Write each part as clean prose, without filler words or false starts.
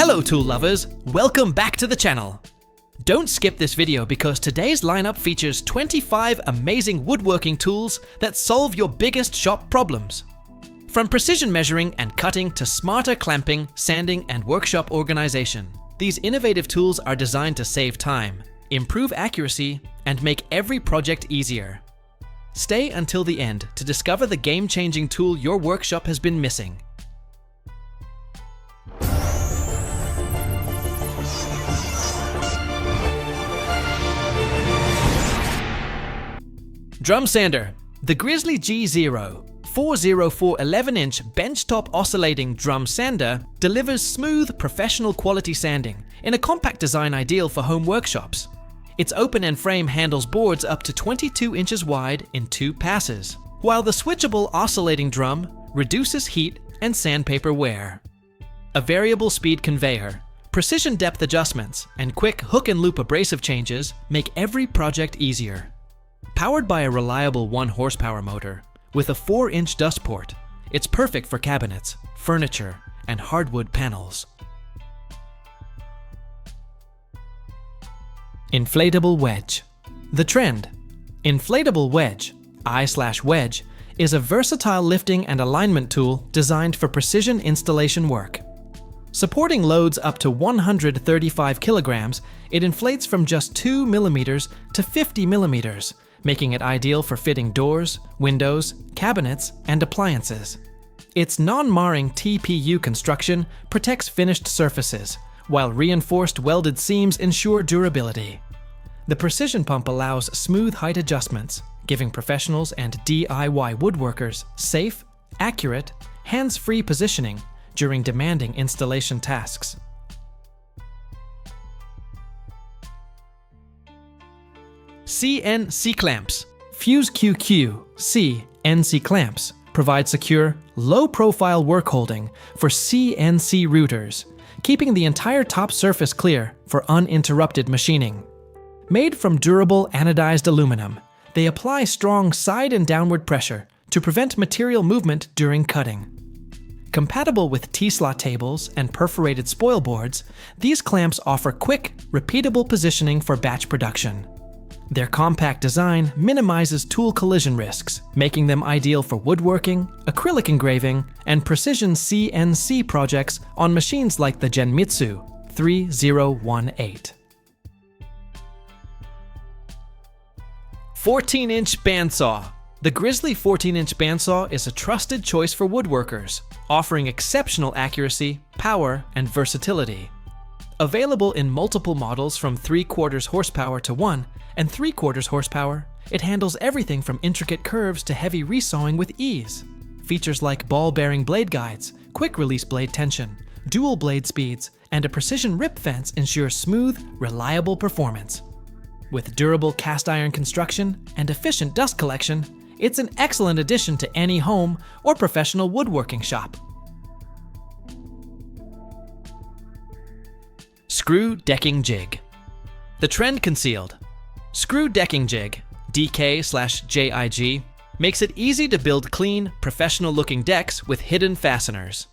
Hello tool lovers, welcome back to the channel. Don't skip this video because today's lineup features 25 amazing woodworking tools that solve your biggest shop problems. From precision measuring and cutting to smarter clamping, sanding, and workshop organization, these innovative tools are designed to save time, improve accuracy, and make every project easier. Stay until the end to discover the game-changing tool your workshop has been missing. Drum Sander. The Grizzly G0 404 11-inch benchtop oscillating drum sander delivers smooth, professional quality sanding in a compact design ideal for home workshops. Its open-end frame handles boards up to 22 inches wide in 2 passes, while the switchable oscillating drum reduces heat and sandpaper wear. A variable speed conveyor, precision depth adjustments, and quick hook and loop abrasive changes make every project easier. Powered by a reliable 1 horsepower motor with a 4-inch dust port, it's perfect for cabinets, furniture, and hardwood panels. Inflatable wedge. The trend. Inflatable wedge, I/wedge, is a versatile lifting and alignment tool designed for precision installation work. Supporting loads up to 135 kilograms, it inflates from just 2 millimeters to 50 millimeters, making it ideal for fitting doors, windows, cabinets, and appliances. Its non-marring TPU construction protects finished surfaces, while reinforced welded seams ensure durability. The precision pump allows smooth height adjustments, giving professionals and DIY woodworkers safe, accurate, hands-free positioning during demanding installation tasks. CNC clamps. Fuse QQ CNC clamps provide secure, low-profile work holding for CNC routers, keeping the entire top surface clear for uninterrupted machining. Made from durable anodized aluminum, they apply strong side and downward pressure to prevent material movement during cutting. Compatible with T-slot tables and perforated spoil boards, these clamps offer quick, repeatable positioning for batch production. Their compact design minimizes tool collision risks, making them ideal for woodworking, acrylic engraving, and precision CNC projects on machines like the Genmitsu 3018. 14-inch bandsaw. The Grizzly 14-inch bandsaw is a trusted choice for woodworkers, offering exceptional accuracy, power, and versatility. Available in multiple models from 3/4 horsepower to 1 and 3/4 horsepower, it handles everything from intricate curves to heavy resawing with ease. Features like ball-bearing blade guides, quick-release blade tension, dual blade speeds, and a precision rip fence ensure smooth, reliable performance. With durable cast-iron construction and efficient dust collection, it's an excellent addition to any home or professional woodworking shop. Screw decking jig. The trend concealed. Screw decking jig, DK/JIG, makes it easy to build clean, professional-looking decks with hidden fasteners.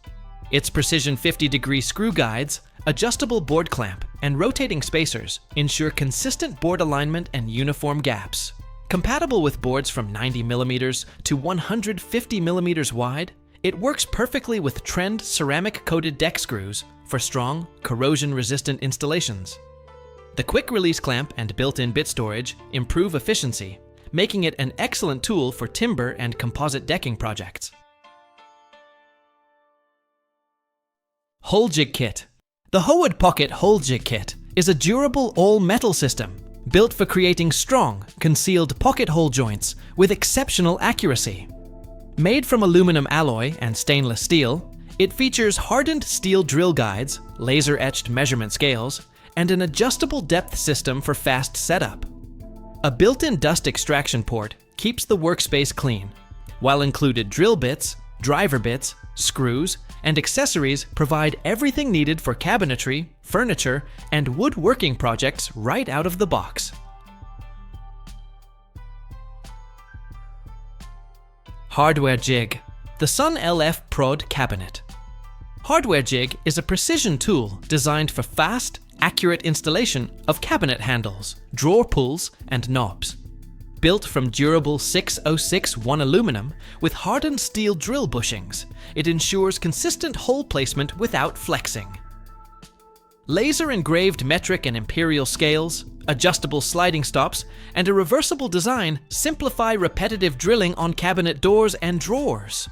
Its precision 50-degree screw guides, adjustable board clamp, and rotating spacers ensure consistent board alignment and uniform gaps. Compatible with boards from 90 millimeters to 150 millimeters wide, it works perfectly with trend ceramic-coated deck screws for strong, corrosion-resistant installations. The quick-release clamp and built-in bit storage improve efficiency, making it an excellent tool for timber and composite decking projects. Hole Jig Kit. The Howard Pocket Hole Jig Kit is a durable all-metal system built for creating strong, concealed pocket hole joints with exceptional accuracy. Made from aluminum alloy and stainless steel, it features hardened steel drill guides, laser-etched measurement scales, and an adjustable depth system for fast setup. A built-in dust extraction port keeps the workspace clean, while included drill bits, driver bits, screws, and accessories provide everything needed for cabinetry, furniture, and woodworking projects right out of the box. Hardware jig. The Sun LF Prod cabinet. Hardware jig is a precision tool designed for fast, accurate installation of cabinet handles, drawer pulls, and knobs. Built from durable 6061 aluminum with hardened steel drill bushings, it ensures consistent hole placement without flexing. Laser engraved metric and imperial scales, adjustable sliding stops, and a reversible design simplify repetitive drilling on cabinet doors and drawers.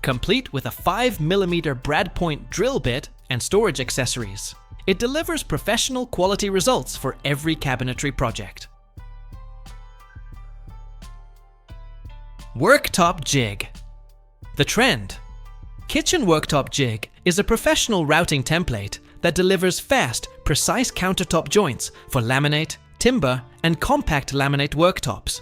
Complete with a 5mm brad point drill bit and storage accessories, it delivers professional quality results for every cabinetry project. Worktop jig. The trend. Kitchen worktop jig is a professional routing template that delivers fast, precise countertop joints for laminate, timber, and compact laminate worktops.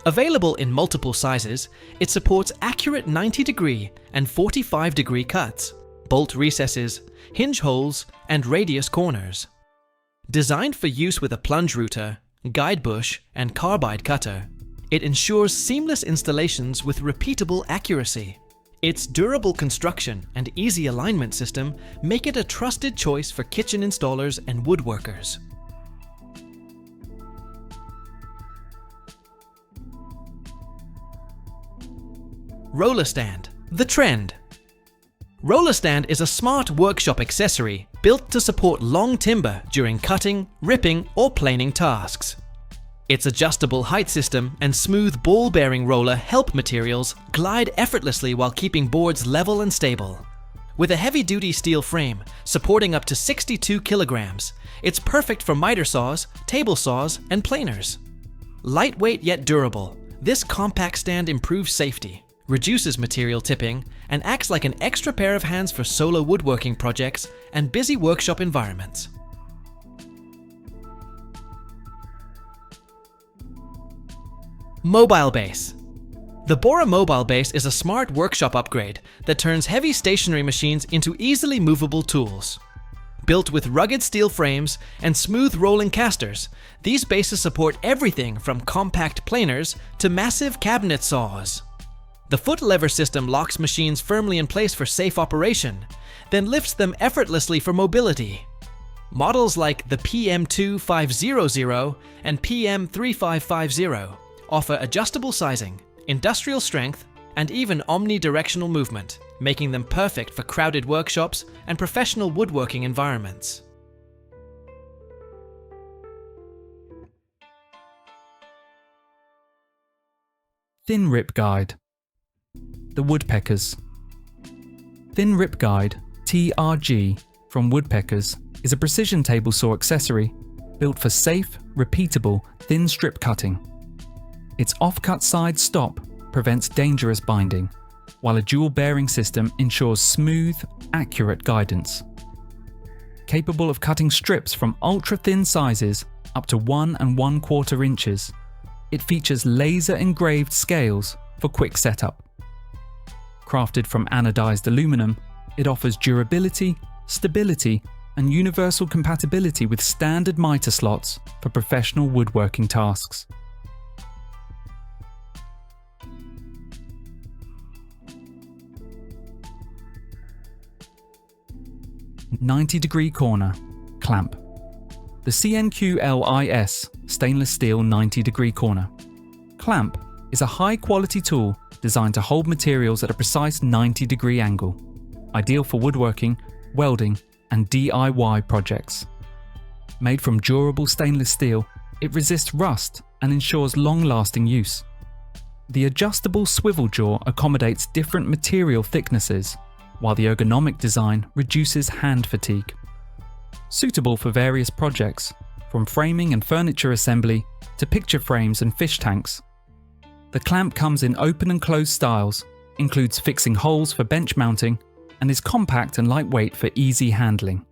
Available in multiple sizes, it supports accurate 90-degree and 45-degree cuts, bolt recesses, hinge holes, and radius corners. Designed for use with a plunge router, guide bush, and carbide cutter, it ensures seamless installations with repeatable accuracy. Its durable construction and easy alignment system make it a trusted choice for kitchen installers and woodworkers. Roller stand. The trend. Roller stand is a smart workshop accessory built to support long timber during cutting, ripping, or planing tasks. Its adjustable height system and smooth ball-bearing roller help materials glide effortlessly while keeping boards level and stable. With a heavy-duty steel frame supporting up to 62 kilograms, it's perfect for miter saws, table saws, and planers. Lightweight yet durable, this compact stand improves safety, reduces material tipping, and acts like an extra pair of hands for solo woodworking projects and busy workshop environments. Mobile base. The Bora Mobile Base is a smart workshop upgrade that turns heavy stationary machines into easily movable tools. Built with rugged steel frames and smooth rolling casters, these bases support everything from compact planers to massive cabinet saws. The foot lever system locks machines firmly in place for safe operation, then lifts them effortlessly for mobility. Models like the PM2500 and PM3550 offer adjustable sizing, industrial strength, and even omnidirectional movement, making them perfect for crowded workshops and professional woodworking environments. Thin Rip Guide. The Woodpeckers. Thin Rip Guide, TRG, from Woodpeckers is a precision table saw accessory built for safe, repeatable, thin strip cutting. Its off-cut side stop prevents dangerous binding, while a dual bearing system ensures smooth, accurate guidance. Capable of cutting strips from ultra-thin sizes up to 1 1/4 inches, it features laser engraved scales for quick setup. Crafted from anodized aluminum, it offers durability, stability, and universal compatibility with standard miter slots for professional woodworking tasks. "90-degree corner" clamp. The CNQLIS stainless steel 90-degree corner clamp is a high-quality tool designed to hold materials at a precise 90-degree angle, ideal for woodworking, welding, and DIY projects. Made from durable stainless steel, it resists rust and ensures long-lasting use. The adjustable swivel jaw accommodates different material thicknesses, while the ergonomic design reduces hand fatigue. Suitable for various projects, from framing and furniture assembly to picture frames and fish tanks. The clamp comes in open and closed styles, includes fixing holes for bench mounting, and is compact and lightweight for easy handling.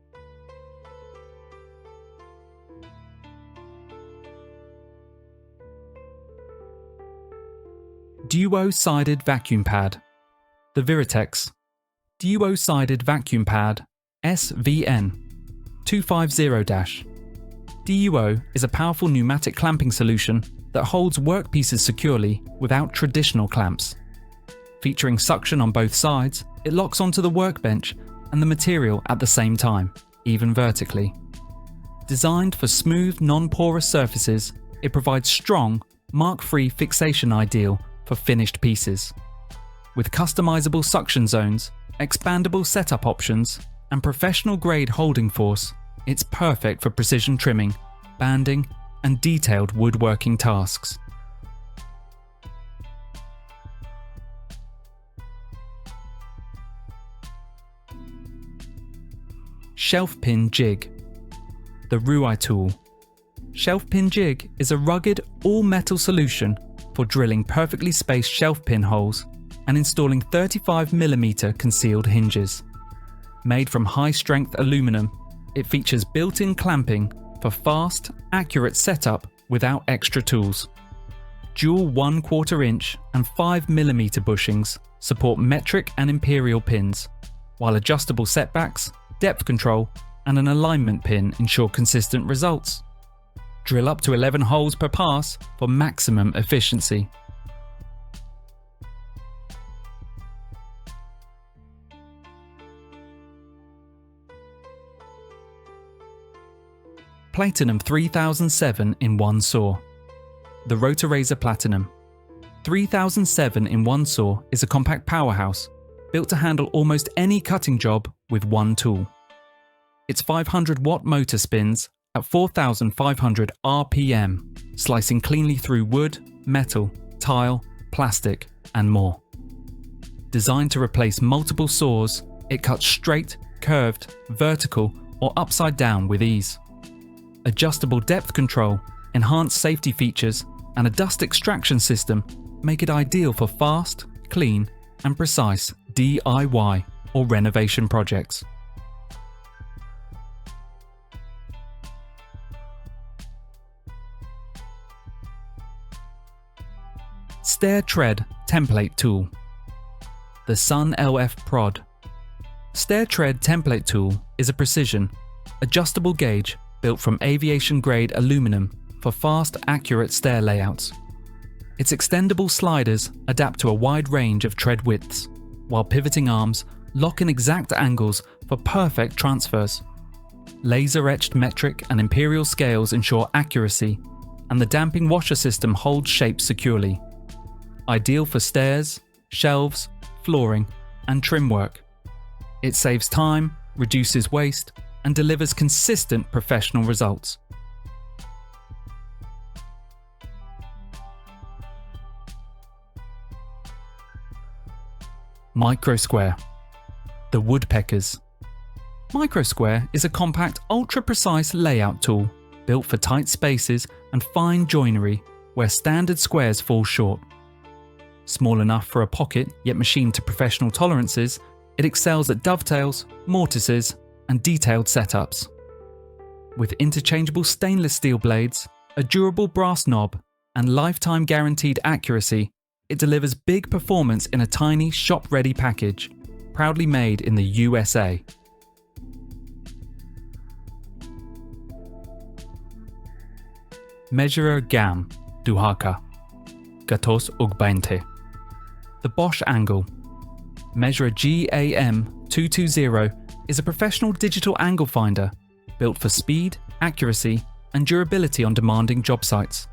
Duo-sided vacuum pad. The Viritex Duo-sided vacuum pad SVN 250-. DUO is a powerful pneumatic clamping solution that holds workpieces securely without traditional clamps. Featuring suction on both sides, it locks onto the workbench and the material at the same time, even vertically. Designed for smooth, non-porous surfaces, it provides strong, mark-free fixation ideal for finished pieces. With customizable suction zones, expandable setup options, and professional-grade holding force, it's perfect for precision trimming, banding, and detailed woodworking tasks. Shelf Pin Jig. The Ruai tool. Shelf Pin Jig is a rugged, all-metal solution for drilling perfectly spaced shelf pin holes and installing 35mm concealed hinges. Made from high-strength aluminum, it features built-in clamping for fast, accurate setup without extra tools. Dual 1/4 inch and 5mm bushings support metric and imperial pins, while adjustable setbacks, depth control, and an alignment pin ensure consistent results. Drill up to 11 holes per pass for maximum efficiency. Platinum 3007 in 1 saw. The Rotorazor Platinum. 3007 in 1 saw is a compact powerhouse built to handle almost any cutting job with one tool. Its 500-watt motor spins at 4,500 RPM, slicing cleanly through wood, metal, tile, plastic, and more. Designed to replace multiple saws, it cuts straight, curved, vertical, or upside down with ease. Adjustable depth control, enhanced safety features, and a dust extraction system make it ideal for fast, clean, and precise DIY or renovation projects. Stair Tread Template Tool. The Sun LF Prod. Stair Tread Template Tool is a precision, adjustable gauge built from aviation-grade aluminum for fast, accurate stair layouts. Its extendable sliders adapt to a wide range of tread widths, while pivoting arms lock in exact angles for perfect transfers. Laser-etched metric and imperial scales ensure accuracy, and the damping washer system holds shape securely. Ideal for stairs, shelves, flooring, and trim work. It saves time, reduces waste, and delivers consistent professional results. Microsquare. The Woodpeckers. Microsquare is a compact, ultra-precise layout tool built for tight spaces and fine joinery where standard squares fall short. Small enough for a pocket yet machined to professional tolerances, it excels at dovetails, mortises, and detailed setups. With interchangeable stainless steel blades, a durable brass knob, and lifetime guaranteed accuracy, it delivers big performance in a tiny shop-ready package, proudly made in the USA. Measurer Gam, Duhaka, Gatos Ugbente. The Bosch Angle. Measurer GAM220 is a professional digital angle finder built for speed, accuracy, and durability on demanding job sites.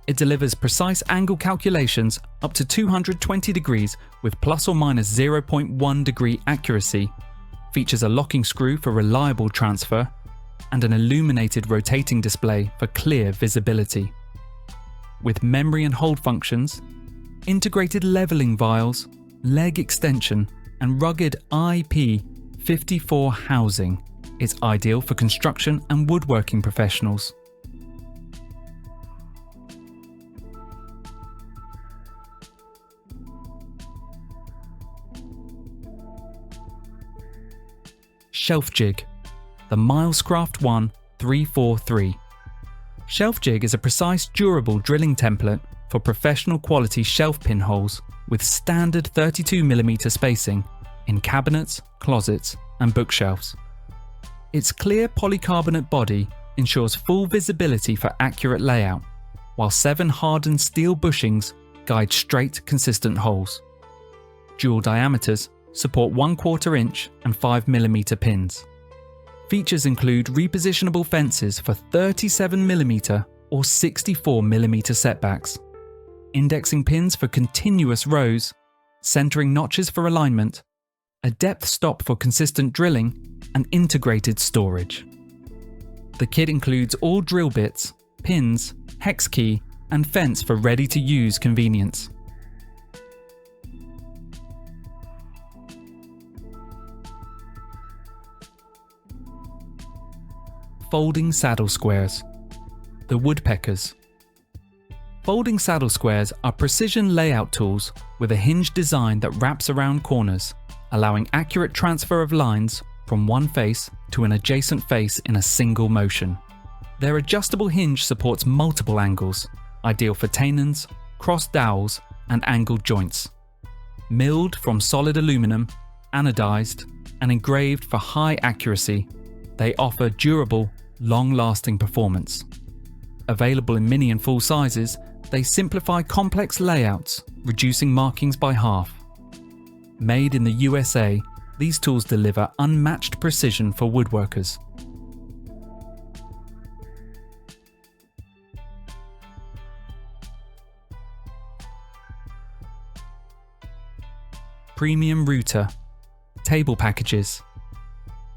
It delivers precise angle calculations up to 220 degrees with plus or minus 0.1 degree accuracy, features a locking screw for reliable transfer, and an illuminated rotating display for clear visibility. With memory and hold functions, integrated leveling vials, leg extension, and rugged IP54 housing, it's ideal for construction and woodworking professionals. Shelf Jig. The Milescraft 1 343. Shelf Jig is a precise, durable drilling template for professional quality shelf pin holes with standard 32mm spacing in cabinets, closets, and bookshelves. Its clear polycarbonate body ensures full visibility for accurate layout, while 7 hardened steel bushings guide straight, consistent holes. Dual diameters support 1/4 inch and 5mm pins. Features include repositionable fences for 37mm or 64mm setbacks, indexing pins for continuous rows, centering notches for alignment, a depth stop for consistent drilling, and integrated storage. The kit includes all drill bits, pins, hex key, and fence for ready-to-use convenience. Folding saddle squares. The woodpeckers. Folding saddle squares are precision layout tools with a hinge design that wraps around corners, allowing accurate transfer of lines from one face to an adjacent face in a single motion. Their adjustable hinge supports multiple angles, ideal for tenons, cross dowels, and angled joints. Milled from solid aluminum, anodized, and engraved for high accuracy, they offer durable, long-lasting performance. Available in mini and full sizes, they simplify complex layouts, reducing markings by half. Made in the USA, these tools deliver unmatched precision for woodworkers. Premium router. Table packages.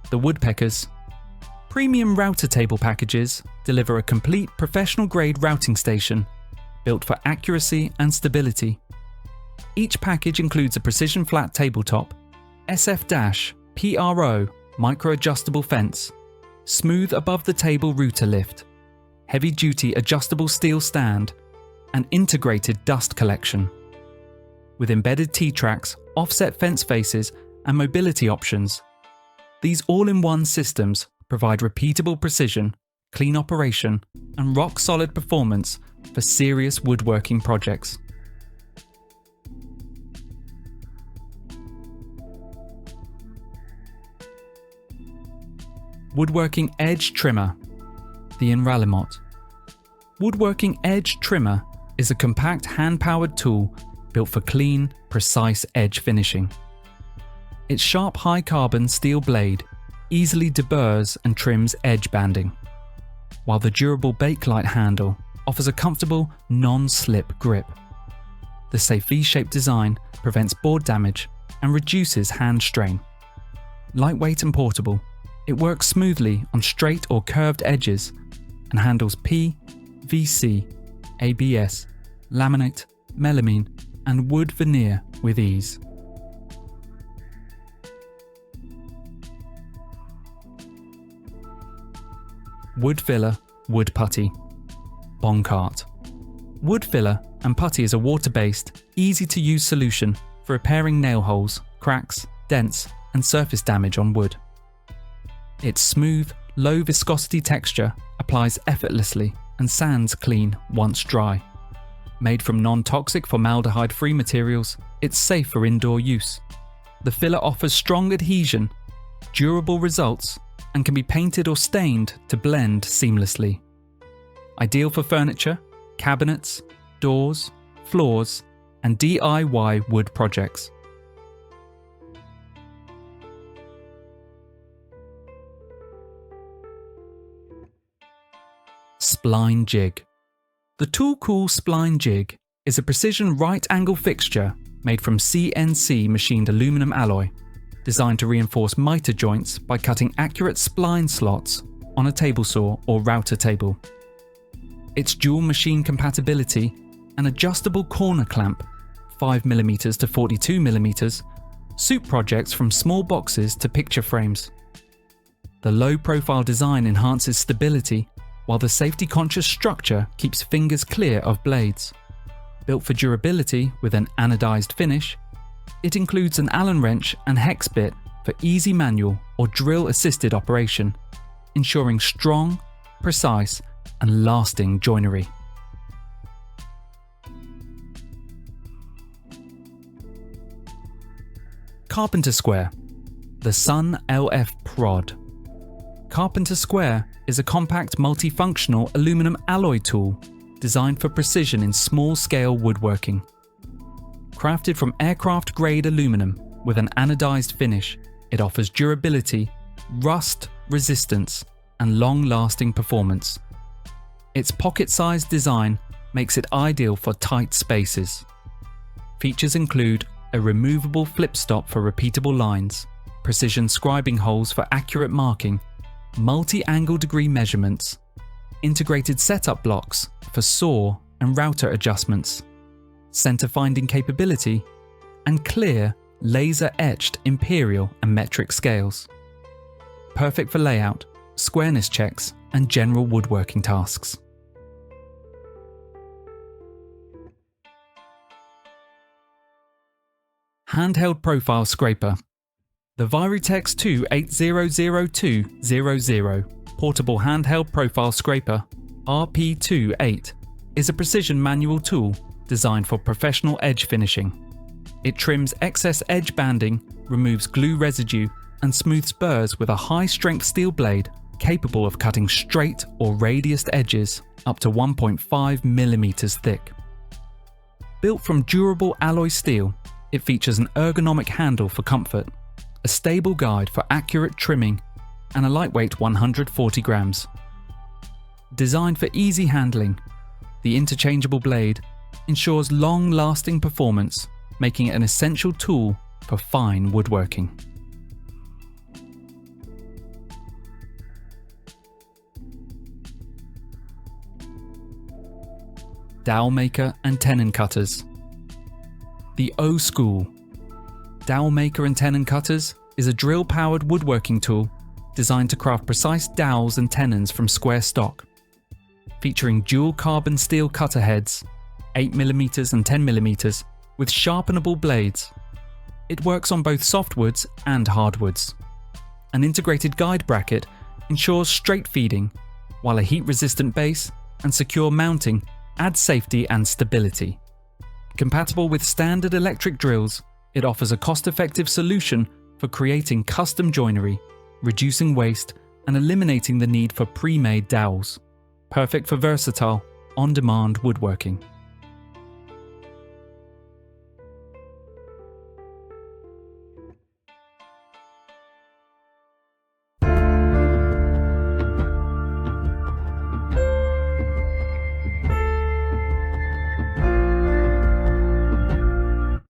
The woodpeckers. Premium router table packages deliver a complete professional-grade routing station built for accuracy and stability. Each package includes a precision flat tabletop, SF-PRO micro-adjustable fence, smooth above-the-table router lift, heavy-duty adjustable steel stand, and integrated dust collection. With embedded T-tracks, offset fence faces, and mobility options, these all-in-one systems provide repeatable precision, clean operation, and rock-solid performance for serious woodworking projects. Woodworking Edge Trimmer. The Enralimot. Woodworking Edge Trimmer is a compact hand-powered tool built for clean, precise edge finishing. Its sharp high-carbon steel blade easily deburrs and trims edge banding, while the durable Bakelite handle offers a comfortable, non-slip grip. The safe V-shaped design prevents board damage and reduces hand strain. Lightweight and portable, it works smoothly on straight or curved edges and handles P, VC, ABS, laminate, melamine, and wood veneer with ease. Wood filler, wood putty. Bong cart. Wood filler and putty is a water-based, easy-to-use solution for repairing nail holes, cracks, dents, and surface damage on wood. Its smooth, low viscosity texture applies effortlessly and sands clean once dry. Made from non-toxic formaldehyde-free materials, it's safe for indoor use. The filler offers strong adhesion, durable results, and can be painted or stained to blend seamlessly. Ideal for furniture, cabinets, doors, floors, and DIY wood projects. Spline jig. The Toolcool spline jig is a precision right-angle fixture made from CNC machined aluminum alloy, designed to reinforce miter joints by cutting accurate spline slots on a table saw or router table. Its dual machine compatibility and adjustable corner clamp, 5mm to 42mm, suit projects from small boxes to picture frames. The low-profile design enhances stability, while the safety-conscious structure keeps fingers clear of blades. Built for durability with an anodized finish, it includes an Allen wrench and hex bit for easy manual or drill-assisted operation, ensuring strong, precise, and lasting joinery. Carpenter Square. The Sun LF Prod. Carpenter Square is a compact multifunctional aluminum alloy tool designed for precision in small-scale woodworking. Crafted from aircraft-grade aluminum, With an anodized finish, it offers durability, rust resistance, and long-lasting performance. Its pocket-sized design makes it ideal for tight spaces. Features include a removable flip stop for repeatable lines, precision scribing holes for accurate marking, multi-angle degree measurements, integrated setup blocks for saw and router adjustments, center finding capability, and clear, laser-etched imperial and metric scales. Perfect for layout, squareness checks, and general woodworking tasks. Handheld Profile Scraper. The Virutex 28000200 Portable Handheld Profile Scraper RP28 is a precision manual tool designed for professional edge finishing. It trims excess edge banding, removes glue residue, and smooths burrs with a high-strength steel blade capable of cutting straight or radiused edges up to 1.5 millimeters thick. Built from durable alloy steel, it features an ergonomic handle for comfort, a stable guide for accurate trimming, and a lightweight 140 grams. Designed for easy handling, the interchangeable blade ensures long-lasting performance, making it an essential tool for fine woodworking. Dowel maker and tenon cutters. The O-School. Dowel maker and tenon cutters is a drill-powered woodworking tool designed to craft precise dowels and tenons from square stock. Featuring dual carbon steel cutter heads, 8mm and 10mm, with sharpenable blades. It works on both softwoods and hardwoods. An integrated guide bracket ensures straight feeding, while a heat-resistant base and secure mounting add safety and stability. Compatible with standard electric drills, it offers a cost-effective solution for creating custom joinery, reducing waste, and eliminating the need for pre-made dowels. Perfect for versatile, on-demand woodworking.